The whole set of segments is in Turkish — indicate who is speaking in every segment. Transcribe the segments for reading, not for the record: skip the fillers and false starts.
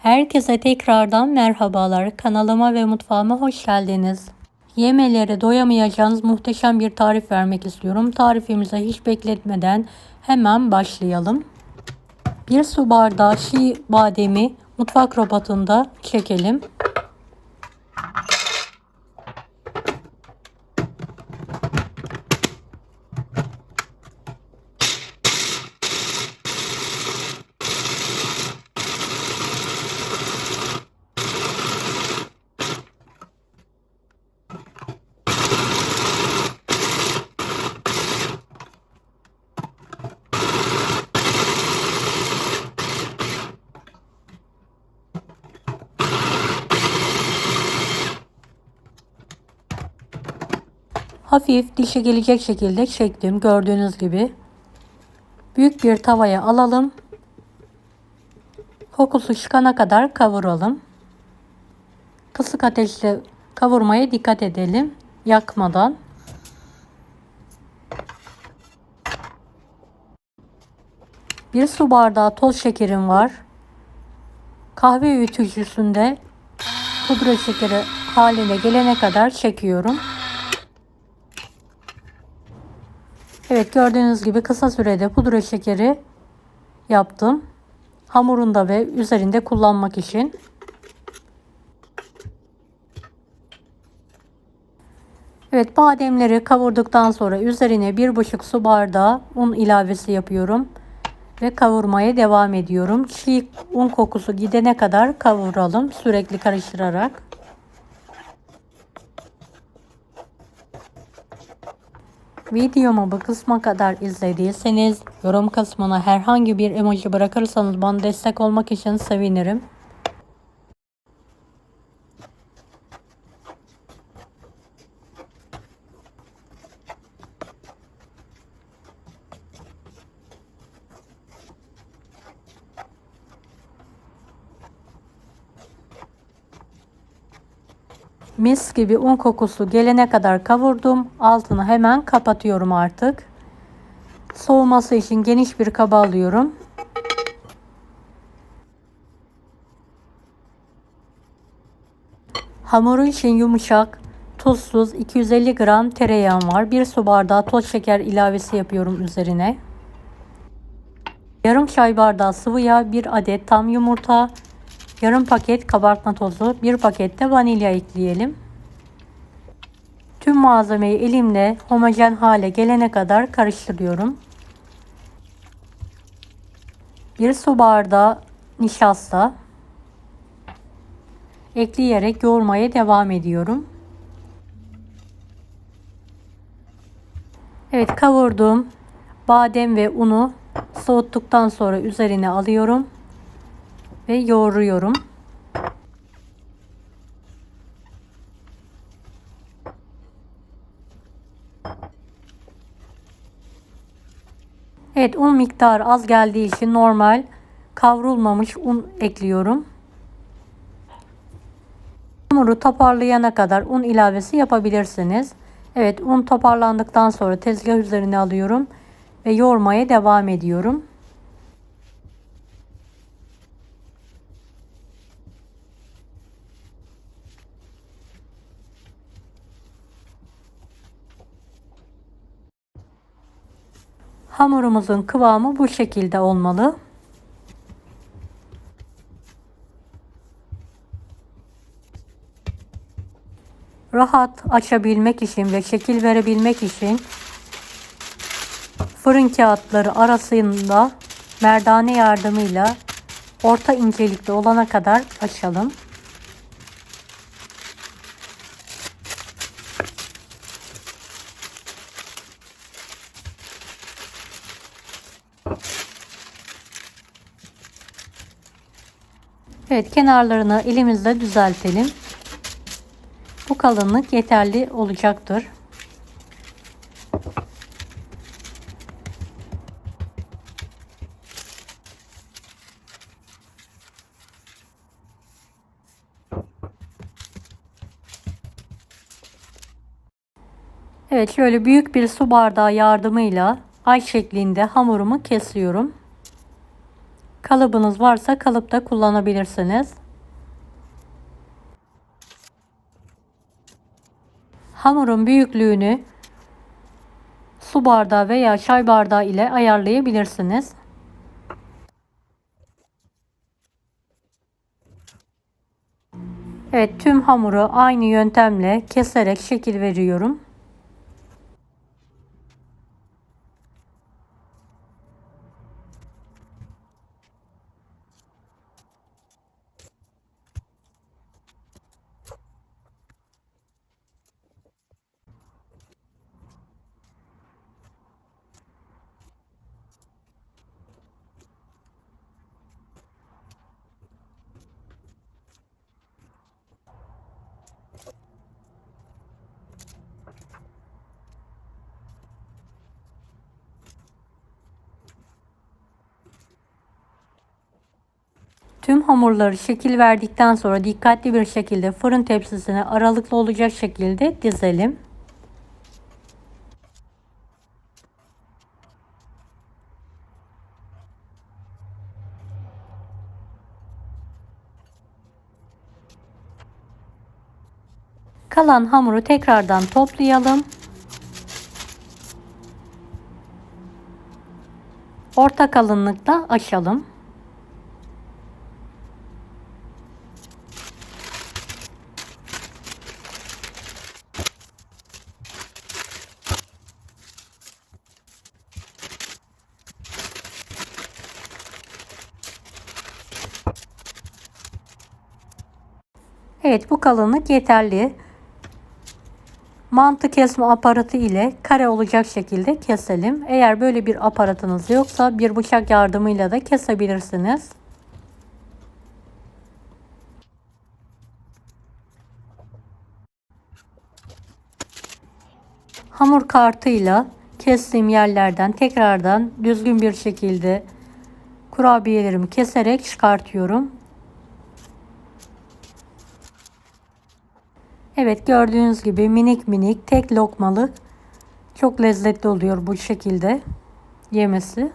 Speaker 1: Herkese tekrardan merhabalar. Kanalıma ve mutfağıma hoş geldiniz. Yemelere doyamayacağınız muhteşem bir tarif vermek istiyorum. Tarifimize hiç bekletmeden hemen başlayalım. 1 su bardağı çiğ bademi mutfak robotunda çekelim. Hafif dişe gelecek şekilde çektim. Gördüğünüz gibi. Büyük bir tavaya alalım. Kokusu çıkana kadar kavuralım. Kısık ateşte kavurmaya dikkat edelim. Yakmadan. Bir su bardağı toz şekerim var. Kahve öğütücüsünde pudra şekeri haline gelene kadar çekiyorum. Evet, gördüğünüz gibi kısa sürede pudra şekeri yaptım. Hamurunda ve üzerinde kullanmak için. Evet, bademleri kavurduktan sonra üzerine 1,5 su bardağı un ilavesi yapıyorum. Ve kavurmaya devam ediyorum. Çiğ un kokusu gidene kadar kavuralım. Sürekli karıştırarak. Videomu bu kısma kadar izlediyseniz yorum kısmına herhangi bir emoji bırakırsanız bana destek olmak için sevinirim. Mis gibi un kokusu gelene kadar kavurdum. Altını hemen kapatıyorum artık. Soğuması için geniş bir kaba alıyorum. Hamuru için yumuşak, tuzsuz 250 gram tereyağım var. 1 su bardağı toz şeker ilavesi yapıyorum üzerine. Yarım çay bardağı sıvı yağ, 1 adet tam yumurta, yarım paket kabartma tozu, 1 paket de vanilya ekleyelim. Tüm malzemeyi elimle homojen hale gelene kadar karıştırıyorum. 1 su bardağı nişasta ekleyerek yoğurmaya devam ediyorum. Evet, kavurduğum badem ve unu soğuttuktan sonra üzerine alıyorum ve yoğuruyorum. Evet, un miktarı az geldiği için normal kavrulmamış un ekliyorum. Hamuru toparlayana kadar un ilavesi yapabilirsiniz. Evet, un toparlandıktan sonra tezgah üzerine alıyorum ve yoğurmaya devam ediyorum. Hamurumuzun kıvamı bu şekilde olmalı. Rahat açabilmek için ve şekil verebilmek için fırın kağıtları arasında merdane yardımıyla orta incelikte olana kadar açalım. Evet, kenarlarını elimizle düzeltelim. Bu kalınlık yeterli olacaktır. Evet, şöyle büyük bir su bardağı yardımıyla ay şeklinde hamurumu kesiyorum. Kalıbınız varsa kalıpta kullanabilirsiniz. Hamurun büyüklüğünü su bardağı veya çay bardağı ile ayarlayabilirsiniz. Evet, tüm hamuru aynı yöntemle keserek şekil veriyorum. Tüm hamurları şekil verdikten sonra dikkatli bir şekilde fırın tepsisine aralıklı olacak şekilde dizelim. Kalan hamuru tekrardan toplayalım. Orta kalınlıkta açalım. Evet, bu kalınlık yeterli. Mantı kesme aparatı ile kare olacak şekilde keselim. Eğer böyle bir aparatınız yoksa bir bıçak yardımıyla da kesebilirsiniz. Hamur kartıyla kestiğim yerlerden tekrardan düzgün bir şekilde kurabiyelerimi keserek çıkartıyorum. Evet, gördüğünüz gibi minik minik tek lokmalık, çok lezzetli oluyor bu şekilde yemesi.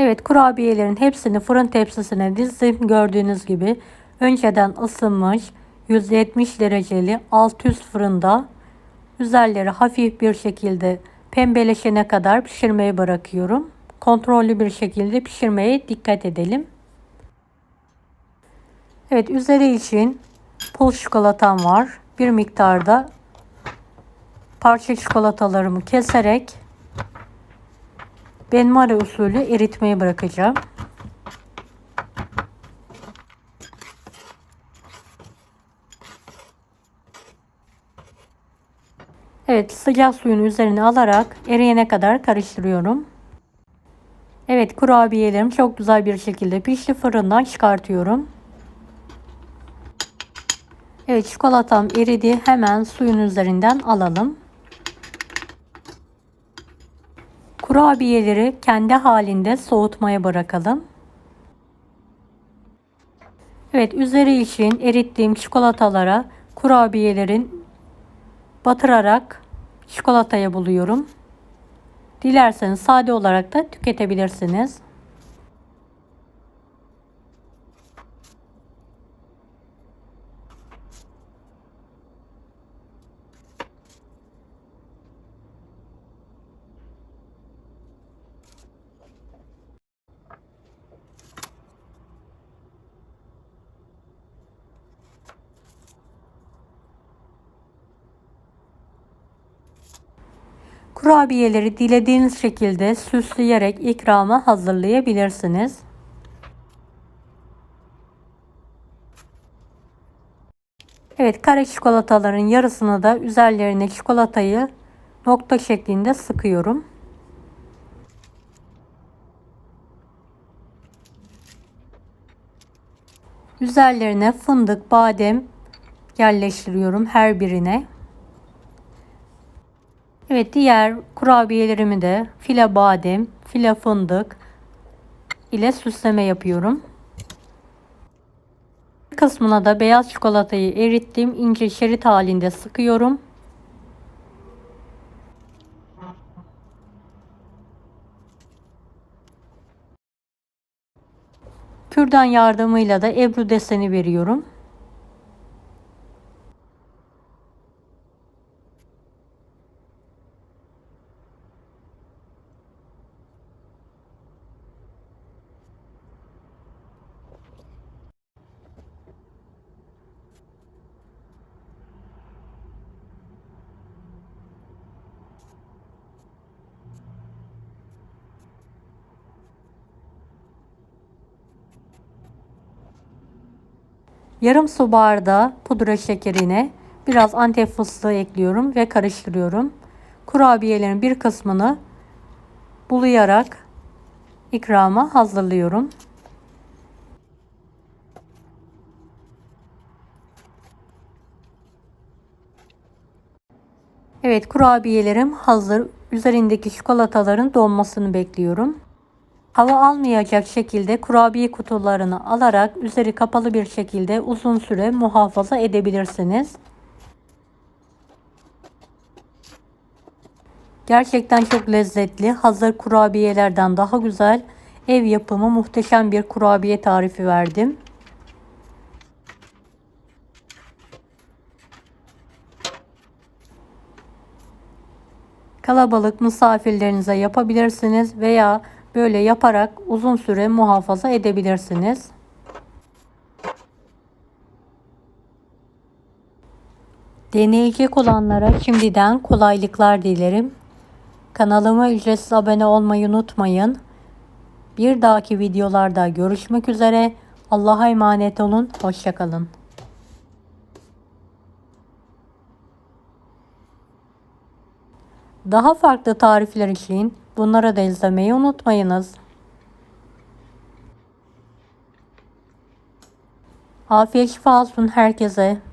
Speaker 1: Evet, kurabiyelerin hepsini fırın tepsisine dizdim. Gördüğünüz gibi önceden ısınmış 170 dereceli alt üst fırında üzerleri hafif bir şekilde pembeleşene kadar pişirmeye bırakıyorum. Kontrollü bir şekilde pişirmeye dikkat edelim. Evet, üzeri için pul çikolatam var. Bir miktarda parça çikolatalarımı keserek benmari usulü eritmeye bırakacağım. Evet, sıcak suyun üzerine alarak eriyene kadar karıştırıyorum. Evet, kurabiyelerim çok güzel bir şekilde pişti. Fırından çıkartıyorum. Evet, çikolatam eridi. Hemen suyun üzerinden alalım. Kurabiyeleri kendi halinde soğutmaya bırakalım. Evet, üzeri için erittiğim çikolatalara kurabiyelerin batırarak çikolataya buluyorum. Dilerseniz sade olarak da tüketebilirsiniz. Kurabiyeleri dilediğiniz şekilde süsleyerek ikrama hazırlayabilirsiniz. Evet, kare çikolataların yarısını da üzerlerine çikolatayı nokta şeklinde sıkıyorum. Üzerlerine fındık, badem yerleştiriyorum her birine. Evet, diğer kurabiyelerimi de file badem, file fındık ile süsleme yapıyorum. Bir kısmına da beyaz çikolatayı erittim. İnce şerit halinde sıkıyorum. Kürdan yardımıyla da ebru deseni veriyorum. Yarım su bardağı pudra şekerine biraz Antep fıstığı ekliyorum ve karıştırıyorum. Kurabiyelerin bir kısmını bulayarak ikrama hazırlıyorum. Evet, kurabiyelerim hazır. Üzerindeki çikolataların donmasını bekliyorum. Hava almayacak şekilde kurabiye kutularını alarak üzeri kapalı bir şekilde uzun süre muhafaza edebilirsiniz. Gerçekten çok lezzetli, hazır kurabiyelerden daha güzel, ev yapımı muhteşem bir kurabiye tarifi verdim. Kalabalık misafirlerinize yapabilirsiniz veya böyle yaparak uzun süre muhafaza edebilirsiniz. Deneyecek olanlara şimdiden kolaylıklar dilerim. Kanalıma ücretsiz abone olmayı unutmayın. Bir dahaki videolarda görüşmek üzere. Allah'a emanet olun. Hoşça kalın. Daha farklı tarifler için bunları da izlemeyi unutmayınız. Afiyet şifa olsun herkese.